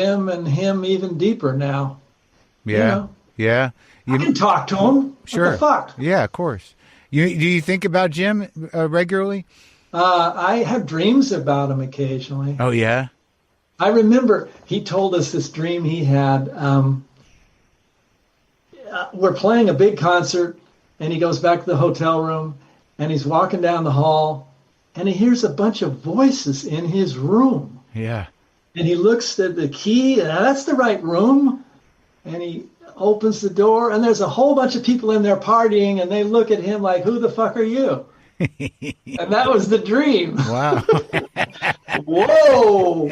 Jim and him even deeper now. Yeah, you know? yeah. I can talk to him. Sure. What the fuck? Yeah, of course. Do you think about Jim regularly? I have dreams about him occasionally. Oh, yeah? I remember he told us this dream he had. We're playing a big concert, and he goes back to the hotel room, and he's walking down the hall, and he hears a bunch of voices in his room. Yeah. And he looks at the key, and that's the right room. And he opens the door, and there's a whole bunch of people in there partying, and they look at him like, who the fuck are you? And that was the dream. Wow. Whoa.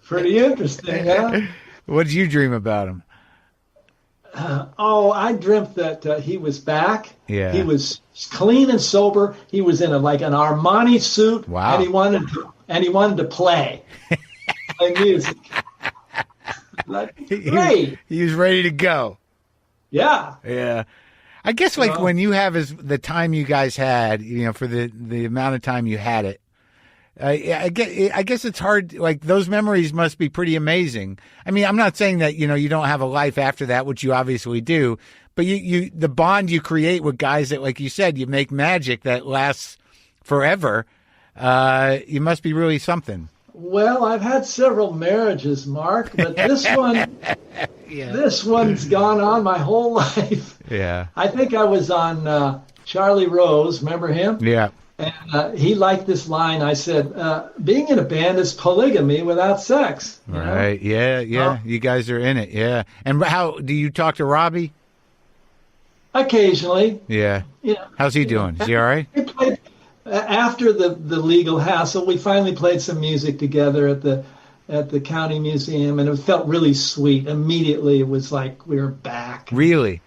Pretty interesting, huh? What did you dream about him? I dreamt that he was back. Yeah. He was clean and sober. He was in an Armani suit. Wow. And he wanted to play music. Like, great. He was ready to go. Yeah. Yeah. I guess when you have the time you guys had, for the amount of time you had it, I guess it's hard. Like, those memories must be pretty amazing. I mean, I'm not saying that, you don't have a life after that, which you obviously do, but the bond you create with guys that, like you said, you make magic that lasts forever. You must be really something. Well, I've had several marriages, Marc, but this one, this one's gone on my whole life. Yeah. I think I was on Charlie Rose. Remember him? Yeah. And he liked this line. I said, being in a band is polygamy without sex. Right. Yeah. Yeah. You guys are in it. Yeah. And how do you talk to Robbie? Occasionally. Yeah. How's he doing? Is he all right? He played, after the legal hassle, we finally played some music together at the county museum, and it felt really sweet. Immediately, it was like we were back. Really?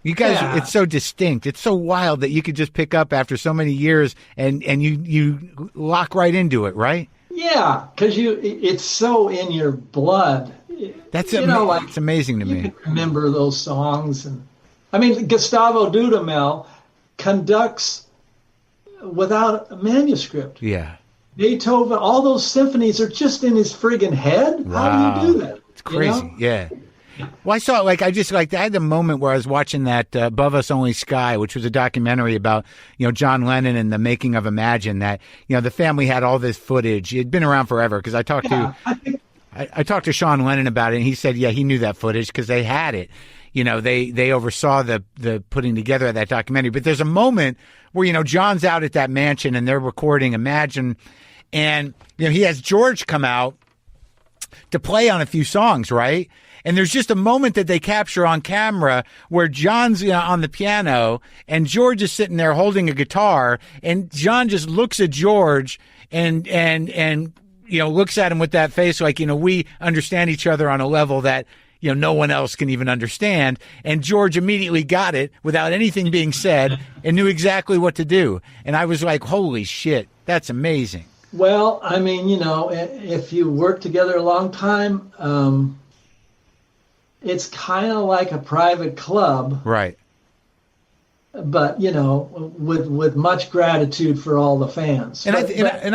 You guys, It's so distinct. It's so wild that you could just pick up after so many years and you lock right into it, right? Yeah, because it's so in your blood. That's it's amazing to me. You can remember those songs, and I mean, Gustavo Dudamel conducts without a manuscript. Yeah. Beethoven, all those symphonies are just in his friggin' head. Wow. How do you do that? It's crazy. Yeah. Well, I saw I had a moment where I was watching that Above Us Only Sky, which was a documentary about, John Lennon and the making of Imagine, that, the family had all this footage. It had been around forever, because I talked to Sean Lennon about it, and he said, he knew that footage because they had it. They oversaw the putting together of that documentary. But there's a moment where, John's out at that mansion and they're recording Imagine, and, he has George come out to play on a few songs, right? And there's just a moment that they capture on camera where John's on the piano and George is sitting there holding a guitar, and John just looks at George and looks at him with that face like, we understand each other on a level that, no one else can even understand. And George immediately got it without anything being said and knew exactly what to do. And I was like, holy shit, that's amazing. Well, I mean, if you work together a long time, it's kind of like a private club. Right. But, with much gratitude for all the fans. And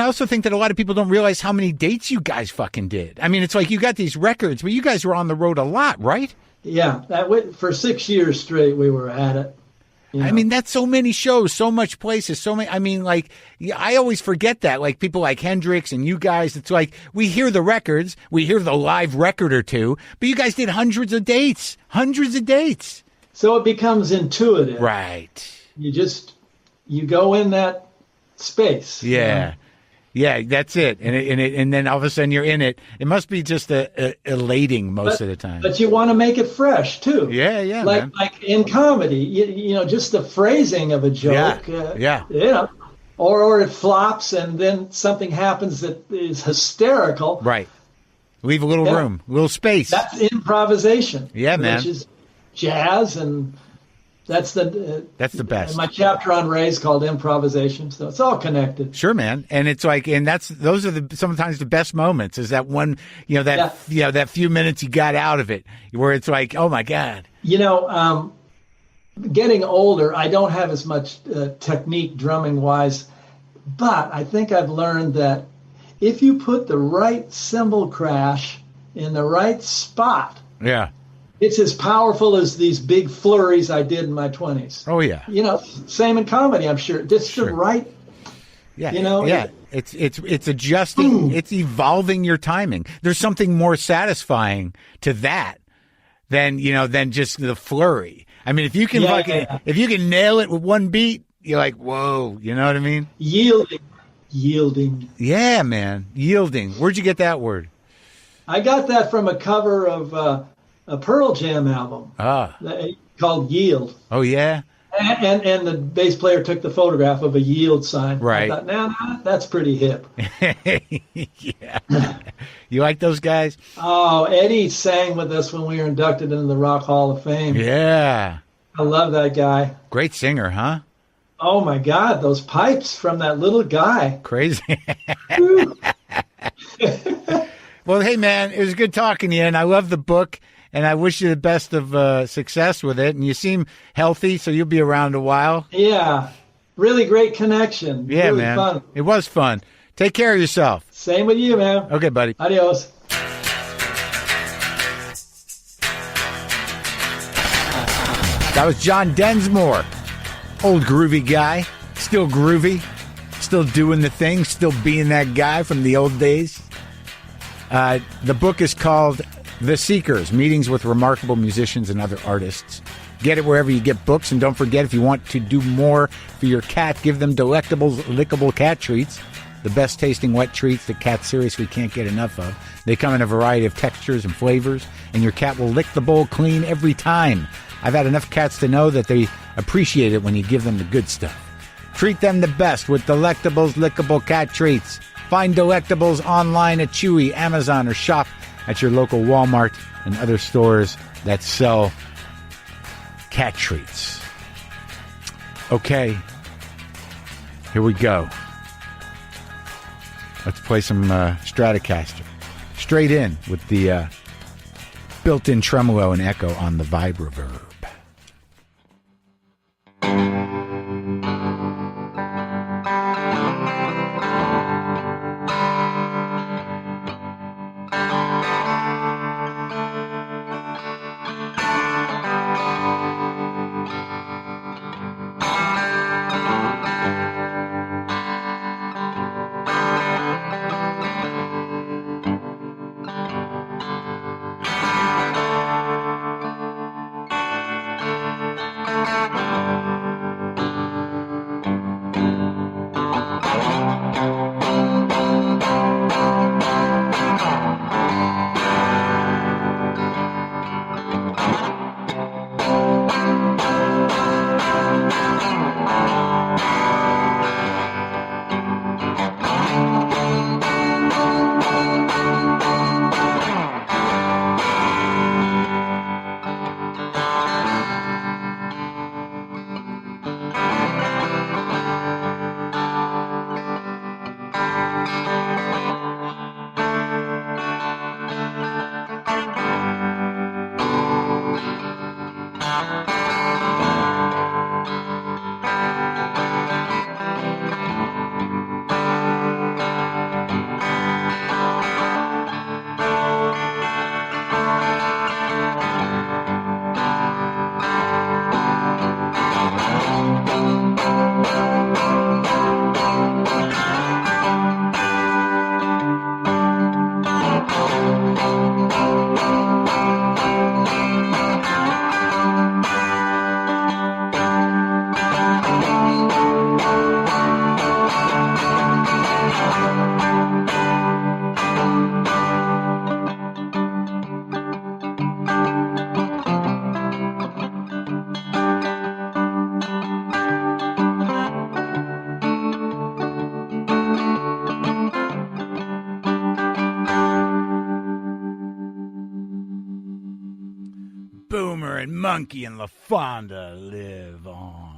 I also think that a lot of people don't realize how many dates you guys fucking did. I mean, it's like you got these records, but you guys were on the road a lot, right? Yeah. For 6 years straight, we were at it. I mean, that's so many shows, so much places, so many. I mean, I always forget that. Like, people like Hendrix and you guys, it's like we hear the records, we hear the live record or two, but you guys did hundreds of dates. So it becomes intuitive. Right. You go in that space. Yeah. Yeah, that's it. And then all of a sudden you're in it. It must be just elating most of the time. But you want to make it fresh too. Yeah, like in comedy, just the phrasing of a joke. Yeah. Or it flops and then something happens that is hysterical. Right. Leave a little room, a little space. That's improvisation. Yeah, man. Which is jazz, and that's the best. My chapter on Ray is called Improvisation, so it's all connected. Sure, man. And it's like, and those are sometimes the best moments. Is that one, that few minutes you got out of it, where it's like, oh my God. Getting older, I don't have as much technique drumming wise, but I think I've learned that if you put the right cymbal crash in the right spot, Yeah. it's as powerful as these big flurries I did in my 20s. Oh, yeah. You know, same in comedy, I'm sure. Just the right, Yeah. you know. Yeah. It's adjusting. It's evolving your timing. There's something more satisfying to that than just the flurry. I mean, if you can if you can nail it with one beat, you're like, whoa. You know what I mean? Yielding. Yeah, man. Yielding. Where'd you get that word? I got that from a cover of a Pearl Jam album called Yield. Oh, yeah? And the bass player took the photograph of a yield sign. Right. I thought, nah, that's pretty hip. Yeah. You like those guys? Oh, Eddie sang with us when we were inducted into the Rock Hall of Fame. Yeah. I love that guy. Great singer, huh? Oh, my God. Those pipes from that little guy. Crazy. Well, hey, man, it was good talking to you, and I love the book, and I wish you the best of success with it. And you seem healthy, so you'll be around a while. Yeah. Really great connection. Yeah, really man. Fun. It was fun. Take care of yourself. Same with you, man. Okay, buddy. Adios. That was John Densmore. Old groovy guy. Still groovy. Still doing the thing. Still being that guy from the old days. The book is called The Seekers, Meetings with Remarkable Musicians and Other Artists. Get it wherever you get books, and don't forget, if you want to do more for your cat, give them Delectables Lickable Cat Treats, the best-tasting wet treats that cats seriously can't get enough of. They come in a variety of textures and flavors, and your cat will lick the bowl clean every time. I've had enough cats to know that they appreciate it when you give them the good stuff. Treat them the best with Delectables Lickable Cat Treats. Find Delectables online at Chewy, Amazon, or shop at your local Walmart and other stores that sell cat treats. Okay, here we go. Let's play some Stratocaster. Straight in with the built-in tremolo and echo on the Vibe Reverb. Boomer and Monkey and LaFonda live on.